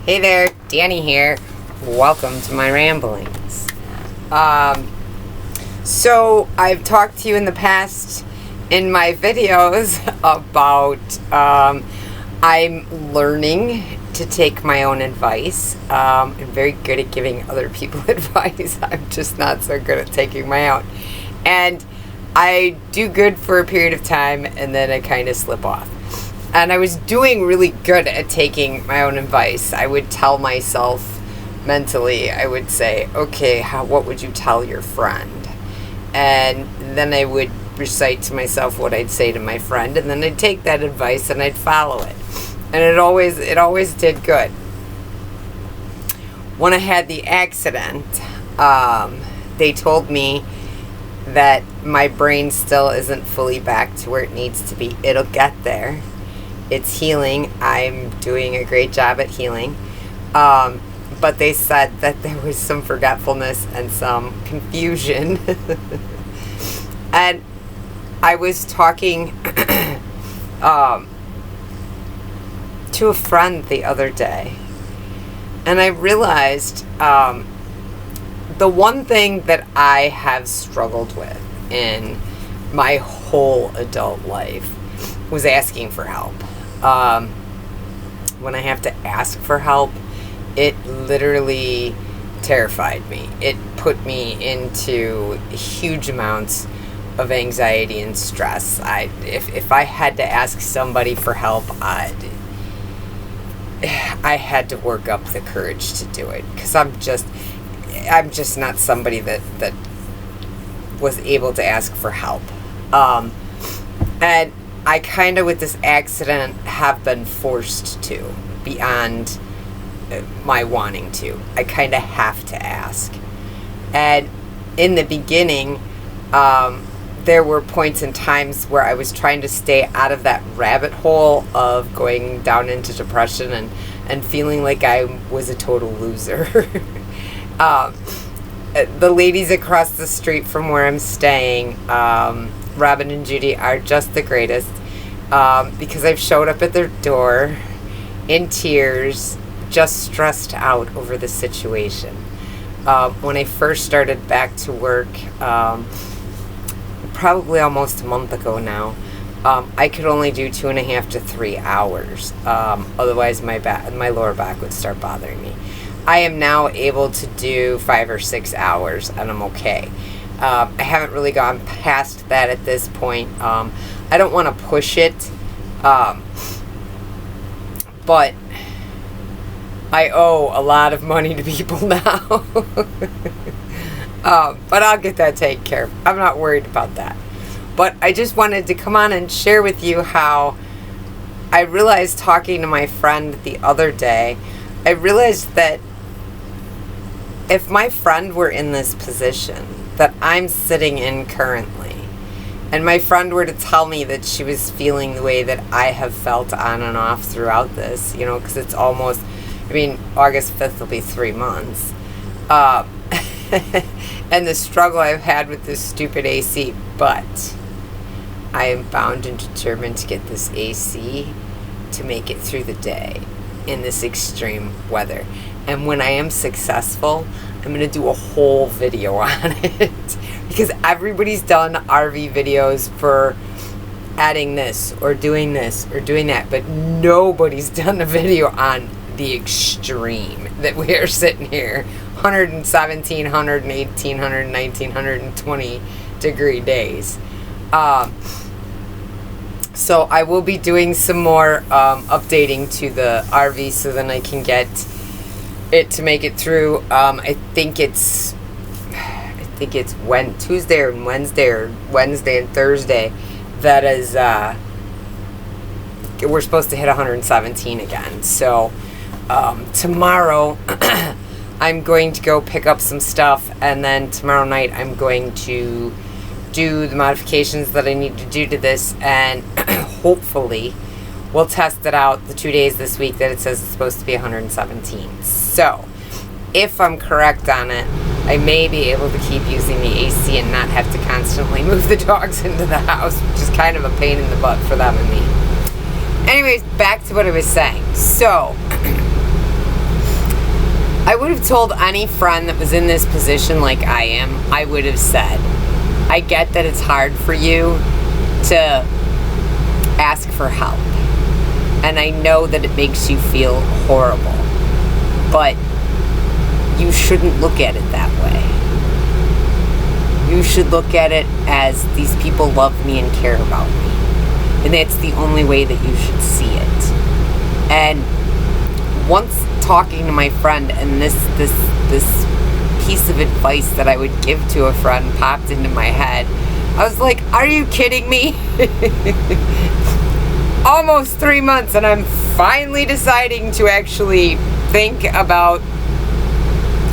Hey there, Danny here. Welcome to my ramblings. So I've talked to you in the past in my videos about I'm learning to take my own advice. I'm very good at giving other people advice. I'm just not so good at taking my own. And I do good for a period of time and then I kind of slip off. And I was doing really good at taking my own advice. I would tell myself mentally, I would say, okay, what would you tell your friend? And then I would recite to myself what I'd say to my friend, and then I'd take that advice and I'd follow it. And it always did good. When I had the accident, they told me that my brain still isn't fully back to where it needs to be. It'll get there. It's healing. I'm doing a great job at healing. But they said that there was some forgetfulness and some confusion. And I was talking to a friend the other day. And I realized the one thing that I have struggled with in my whole adult life was asking for help. When I have to ask for help, it literally terrified me. It put me into huge amounts of anxiety and stress. If I had to ask somebody for help, I had to work up the courage to do it, because I'm just not somebody that was able to ask for help. And I kind of, with this accident, have been forced to, beyond my wanting to. I kind of have to ask. And in the beginning, there were points and times where I was trying to stay out of that rabbit hole of going down into depression and feeling like I was a total loser. The ladies across the street from where I'm staying, Robin and Judy, are just the greatest, because I've showed up at their door in tears, just stressed out over the situation. When I first started back to work, probably almost a month ago now, I could only do 2.5 to 3 hours. Otherwise my lower back would start bothering me. I am now able to do 5 or 6 hours, and I'm okay. I haven't really gone past that at this point. I don't want to push it, but I owe a lot of money to people now. But I'll get that taken care of. I'm not worried about that. But I just wanted to come on and share with you how I realized, talking to my friend the other day, I realized that if my friend were in this position that I'm sitting in currently, and my friend were to tell me that she was feeling the way that I have felt on and off throughout this, because it's almost, August 5th will be 3 months. And the struggle I've had with this stupid AC, but I am bound and determined to get this AC to make it through the day in this extreme weather. And when I am successful, I'm going to do a whole video on it. Because everybody's done RV videos for adding this or doing that. But nobody's done a video on the extreme that we are sitting here. 117, 118, 119, 120 degree days. So I will be doing some more updating to the RV so then I can get it to make it through. I think it's Tuesday and Wednesday, or Wednesday and Thursday. That is, we're supposed to hit 117 again. So tomorrow I'm going to go pick up some stuff, and then tomorrow night I'm going to do the modifications that I need to do to this, and hopefully we'll test it out the 2 days this week that it says it's supposed to be 117. So if I'm correct on it, I may be able to keep using the AC and not have to constantly move the dogs into the house, which is kind of a pain in the butt for them and me. Anyways, back to what I was saying. So I would have told any friend that was in this position like I am, I would have said, I get that it's hard for you to ask for help. And I know that it makes you feel horrible. But you shouldn't look at it that way. You should look at it as these people love me and care about me. And that's the only way that you should see it. And once talking to my friend and this piece of advice that I would give to a friend popped into my head, I was like, are you kidding me? Almost 3 months and I'm finally deciding to actually think about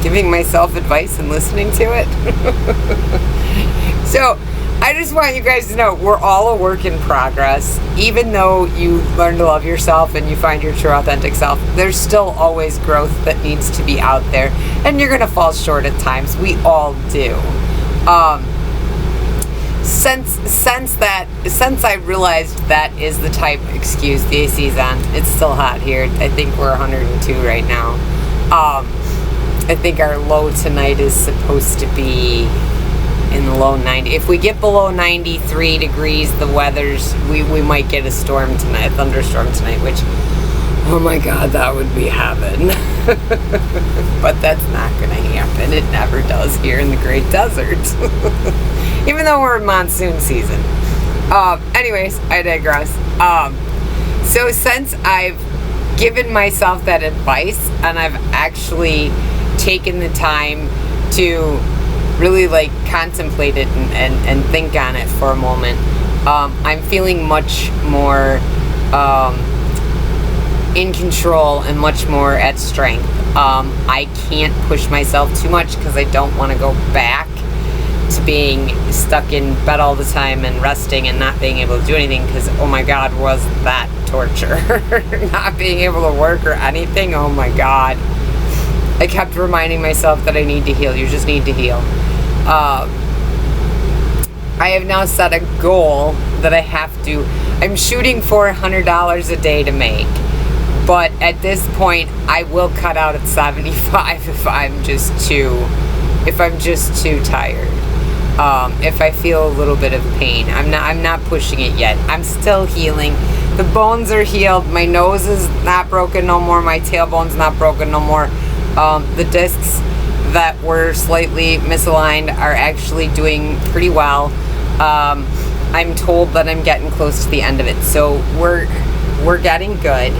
giving myself advice and listening to it. So I just want you guys to know we're all a work in progress. Even though you learn to love yourself and you find your true authentic self, there's still always growth that needs to be out there, and you're gonna fall short at times. We all do. Since I realized that is the type, excuse, the AC's on, it's still hot here. I think we're 102 right now. I think our low tonight is supposed to be in the low 90. If we get below 93 degrees, the weather's, we might get a storm tonight, a thunderstorm tonight, which, oh my God, that would be heaven. But that's not going to happen. It never does here in the Great Desert. Even though we're in monsoon season. Anyways, I digress. So since I've given myself that advice and I've actually taken the time to really like contemplate it and think on it for a moment, I'm feeling much more in control and much more at strength. I can't push myself too much because I don't want to go back to being stuck in bed all the time and resting and not being able to do anything, because oh my God, was that torture. Not being able to work or anything, oh my God. I kept reminding myself that I need to heal. You just need to heal. I have now set a goal that I'm shooting for $100 a day to make. But at this point, I will cut out at 75 if I'm just too tired. If I feel a little bit of pain. I'm not pushing it yet. I'm still healing. The bones are healed. My nose is not broken no more. My tailbone's not broken no more. The discs that were slightly misaligned are actually doing pretty well. I'm told that I'm getting close to the end of it. So we're getting good.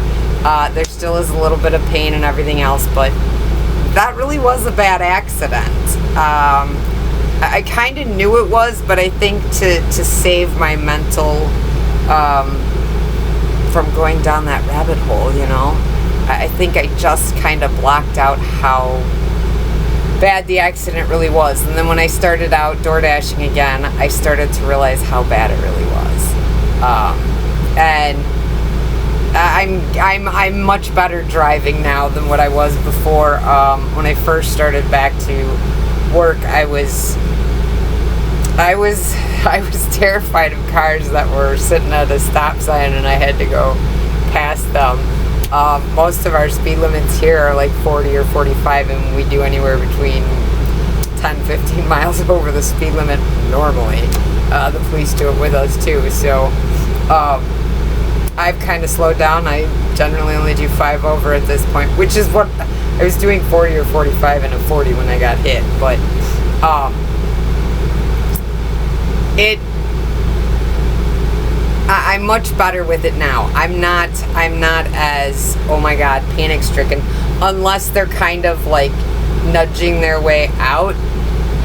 There still is a little bit of pain and everything else, but that really was a bad accident. I kind of knew it was, but I think to save my mental from going down that rabbit hole, you know, I think I just kind of blocked out how bad the accident really was. And then when I started out door dashing again, I started to realize how bad it really was. And I'm much better driving now than what I was before. When I first started back to work, I was terrified of cars that were sitting at a stop sign and I had to go past them. Most of our speed limits here are like 40 or 45, and we do anywhere between 10-15 miles over the speed limit normally. The police do it with us too, so I've kind of slowed down. I generally only do 5 over at this point, which is what I was doing, 40 or 45 and a 40 when I got hit. But I'm much better with it now. I'm not as, oh my God, panic stricken, unless they're kind of like nudging their way out.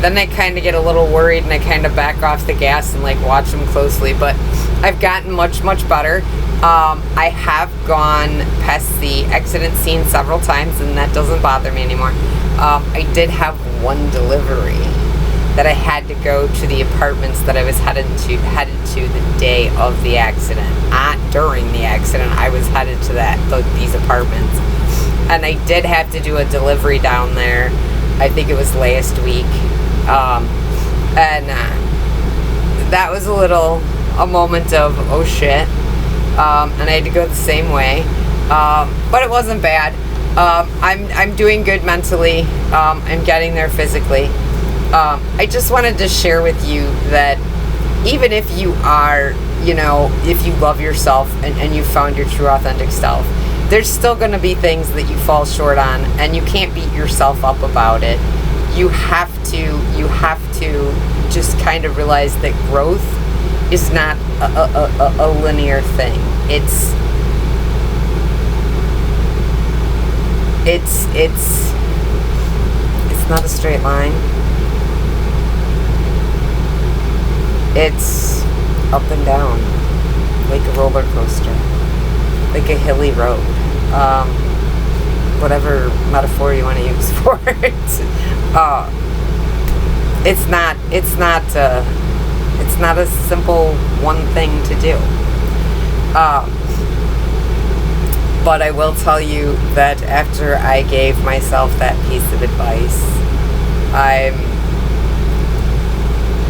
Then I kind of get a little worried and I kind of back off the gas and like watch them closely. But I've gotten much better. I have gone past the accident scene several times and that doesn't bother me anymore. I did have one delivery that I had to go to the apartments that I was headed to the day of the accident. Not during the accident, I was headed to these apartments. And I did have to do a delivery down there. I think it was last week. That was a moment of, oh shit. And I had to go the same way. But it wasn't bad. I'm doing good mentally. I'm getting there physically. I just wanted to share with you that even if you are, if you love yourself and you found your true authentic self, there's still going to be things that you fall short on, and you can't beat yourself up about it. You have to just kind of realize that growth is not a linear thing. It's not a straight line. It's up and down, like a roller coaster, like a hilly road. Whatever metaphor you want to use for it. It's not a simple one thing to do. But I will tell you that after I gave myself that piece of advice,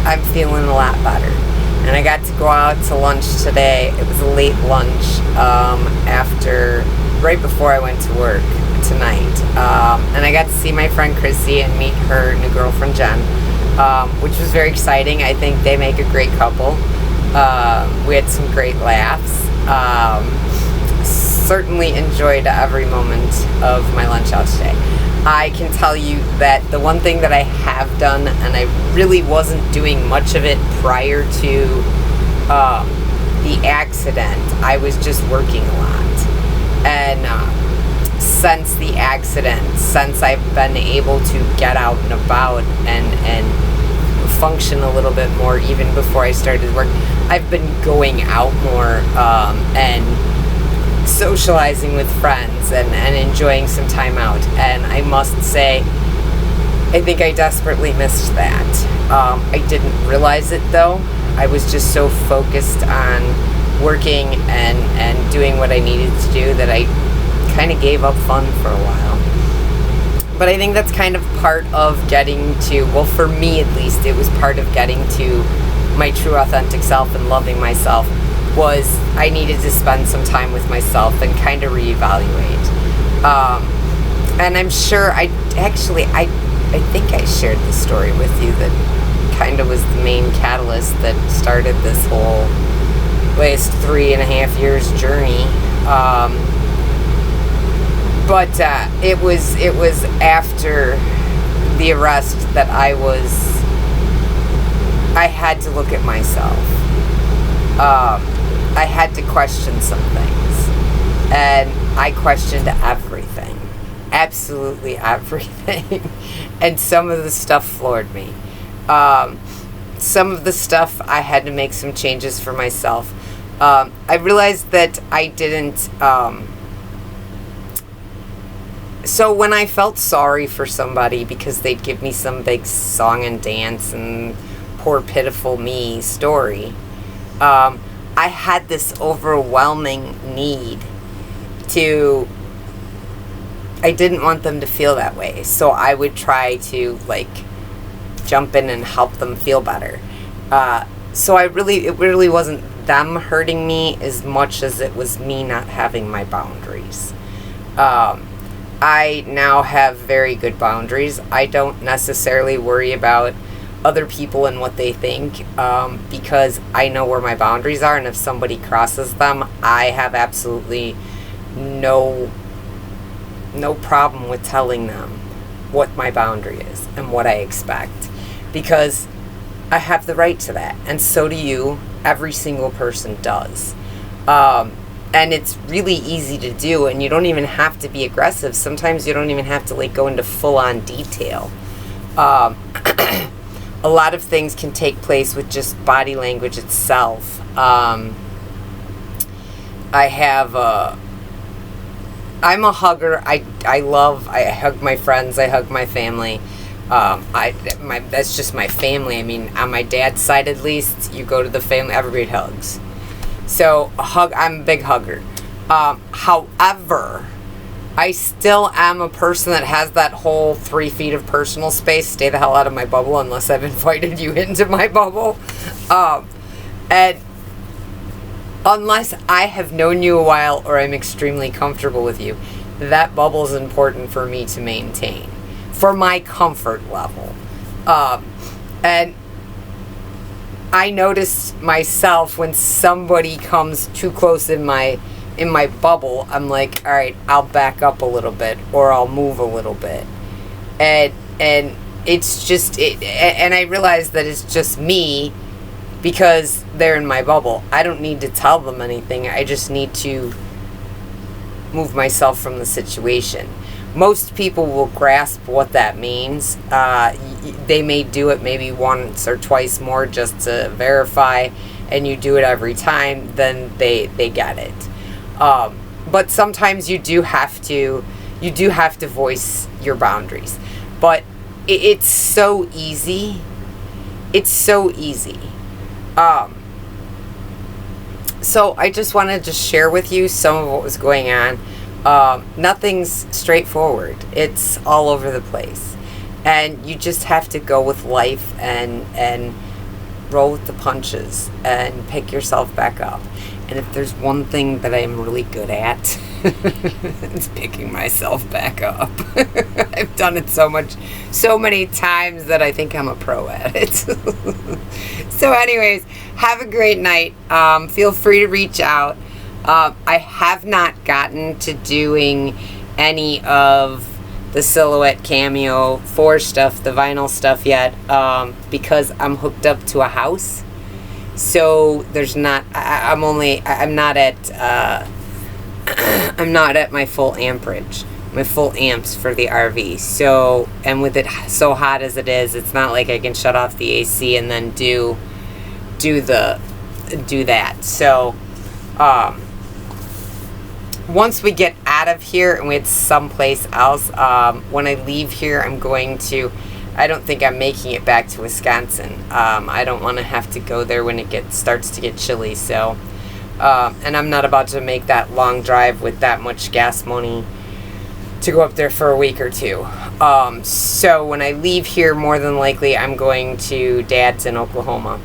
I'm feeling a lot better. And I got to go out to lunch today. It was a late lunch right before I went to work tonight. And I got to see my friend Chrissy and meet her new girlfriend Jen, which was very exciting. I think they make a great couple. We had some great laughs. Certainly enjoyed every moment of my lunch out today. I can tell you that the one thing that I have done, and I really wasn't doing much of it prior to the accident, I was just working a lot. And since the accident, since I've been able to get out and about and function a little bit more, even before I started work, I've been going out more and socializing with friends and enjoying some time out. And I must say, I think I desperately missed that. I didn't realize it though. I was just so focused on working and doing what I needed to do that I kind of gave up fun for a while. But I think that's kind of part of getting to, well, for me at least, it was part of getting to my true authentic self and loving myself, was I needed to spend some time with myself and kind of reevaluate. And I'm sure I think I shared the story with you that kind of was the main catalyst that started this whole last 3.5 years journey. But it was after the arrest that I had to look at myself. I had to question some things, and I questioned everything, absolutely everything, and some of the stuff floored me. Some of the stuff I had to make some changes for myself. I realized that I didn't, so when I felt sorry for somebody because they'd give me some big song and dance and poor pitiful me story, I had this overwhelming need I didn't want them to feel that way. So I would try to jump in and help them feel better. So it really wasn't them hurting me as much as it was me not having my boundaries. I now have very good boundaries. I don't necessarily worry about other people and what they think, because I know where my boundaries are, and if somebody crosses them, I have absolutely no problem with telling them what my boundary is and what I expect, because I have the right to that, and so do you. Every single person does. And it's really easy to do, and you don't even have to be aggressive. Sometimes you don't even have to go into full-on detail. A lot of things can take place with just body language itself. I'm a hugger. I hug my friends. I hug my family. That's just my family. I mean, on my dad's side at least, you go to the family, everybody hugs. So I'm a big hugger. However, I still am a person that has that whole 3 feet of personal space. Stay the hell out of my bubble unless I've invited you into my bubble. And unless I have known you a while or I'm extremely comfortable with you, that bubble is important for me to maintain for my comfort level. And I noticed myself when somebody comes too close in my bubble, I'm like, all right, I'll back up a little bit, or I'll move a little bit. And it's just, and I realize that it's just me because they're in my bubble. I don't need to tell them anything. I just need to move myself from the situation. Most people will grasp what that means. They may do it maybe once or twice more just to verify, and you do it every time, then they get it. But sometimes you do have to voice your boundaries. But it's so easy. It's so easy. So I just wanted to share with you some of what was going on. Nothing's straightforward. It's all over the place. And you just have to go with life and roll with the punches and pick yourself back up. And if there's one thing that I'm really good at, it's picking myself back up. I've done it so many times that I think I'm a pro at it. So anyways, have a great night. Feel free to reach out. I have not gotten to doing any of the Silhouette Cameo 4 stuff, the vinyl stuff yet, because I'm hooked up to a house. So there's not, I'm not at my full amperage, my full amps for the RV. So, and with it so hot as it is, it's not like I can shut off the AC and then do that. So, once we get out of here and we head someplace else, when I leave here, I don't think I'm making it back to Wisconsin. I don't want to have to go there when it starts to get chilly. So, and I'm not about to make that long drive with that much gas money to go up there for a week or two. So when I leave here, more than likely, I'm going to Dad's in Oklahoma,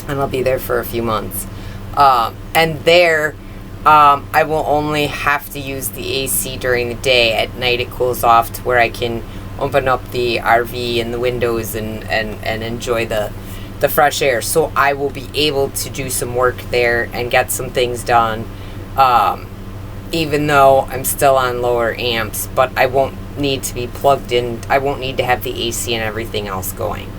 and I'll be there for a few months. And there, I will only have to use the AC during the day. At night, it cools off to where I can open up the RV and the windows and enjoy the fresh air. So I will be able to do some work there and get some things done, even though I'm still on lower amps. But I won't need to be plugged in. I won't need to have the AC and everything else going.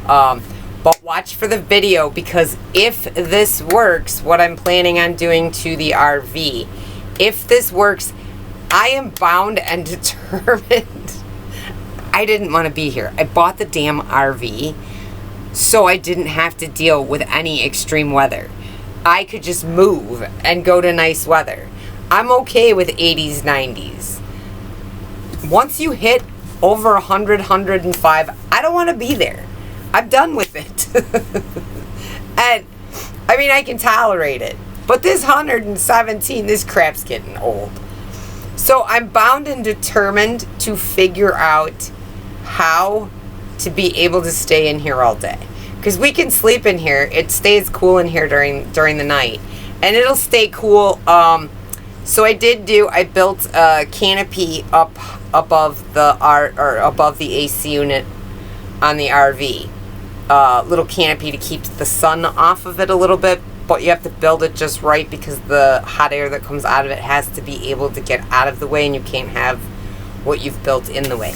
But watch for the video, because if this works, what I'm planning on doing to the RV, if this works, I am bound and determined. I didn't want to be here. I bought the damn RV so I didn't have to deal with any extreme weather. I could just move and go to nice weather. I'm okay with 80s, 90s. Once you hit over 100, 105, I don't want to be there. I'm done with it. And, I mean, I can tolerate it. But this 117, this crap's getting old. So I'm bound and determined to figure out how to be able to stay in here all day. Because we can sleep in here. It stays cool in here during the night. And it'll stay cool. So I built a canopy up above the AC unit on the RV. Little canopy to keep the sun off of it a little bit, but you have to build it just right, because the hot air that comes out of it has to be able to get out of the way, and you can't have what you've built in the way.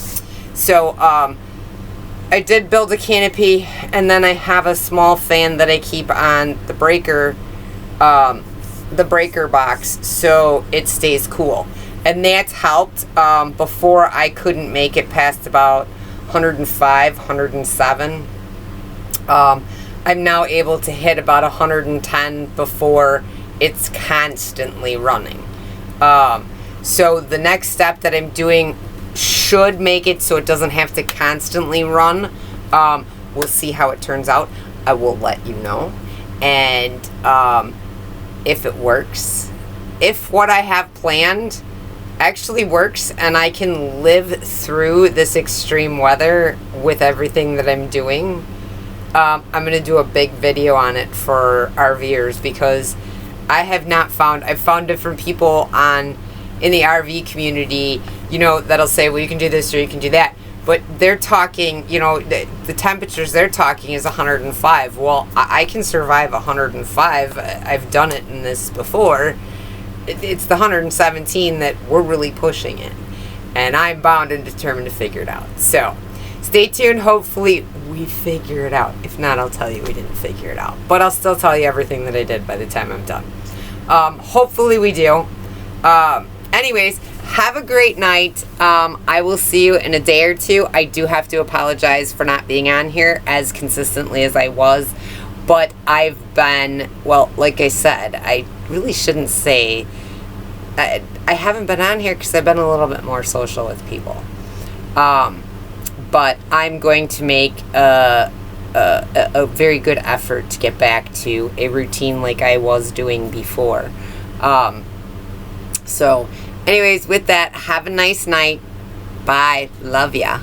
So I did build a canopy, and then I have a small fan that I keep on the breaker box, so it stays cool. And that's helped. Before, I couldn't make it past about 105, 107. I'm now able to hit about 110 before it's constantly running. So the next step that I'm doing should make it so it doesn't have to constantly run. We'll see how it turns out. I will let you know. And if it works, if what I have planned actually works and I can live through this extreme weather with everything that I'm doing, I'm going to do a big video on it for RVers, because I've found different people on in the RV community, you know, that'll say, well, you can do this or you can do that. But they're talking, you know, the temperatures they're talking is 105. Well, I can survive 105. I've done it in this before. It's the 117 that we're really pushing it. And I'm bound and determined to figure it out. So, stay tuned. Hopefully, we figure it out. If not, I'll tell you we didn't figure it out. But I'll still tell you everything that I did by the time I'm done. Hopefully, we do. Anyways, have a great night. I will see you in a day or two. I do have to apologize for not being on here as consistently as I was. But I've been, well, like I said, I really shouldn't say... I haven't been on here because I've been a little bit more social with people. But I'm going to make a very good effort to get back to a routine like I was doing before. So, anyways, with that, have a nice night. Bye. Love ya.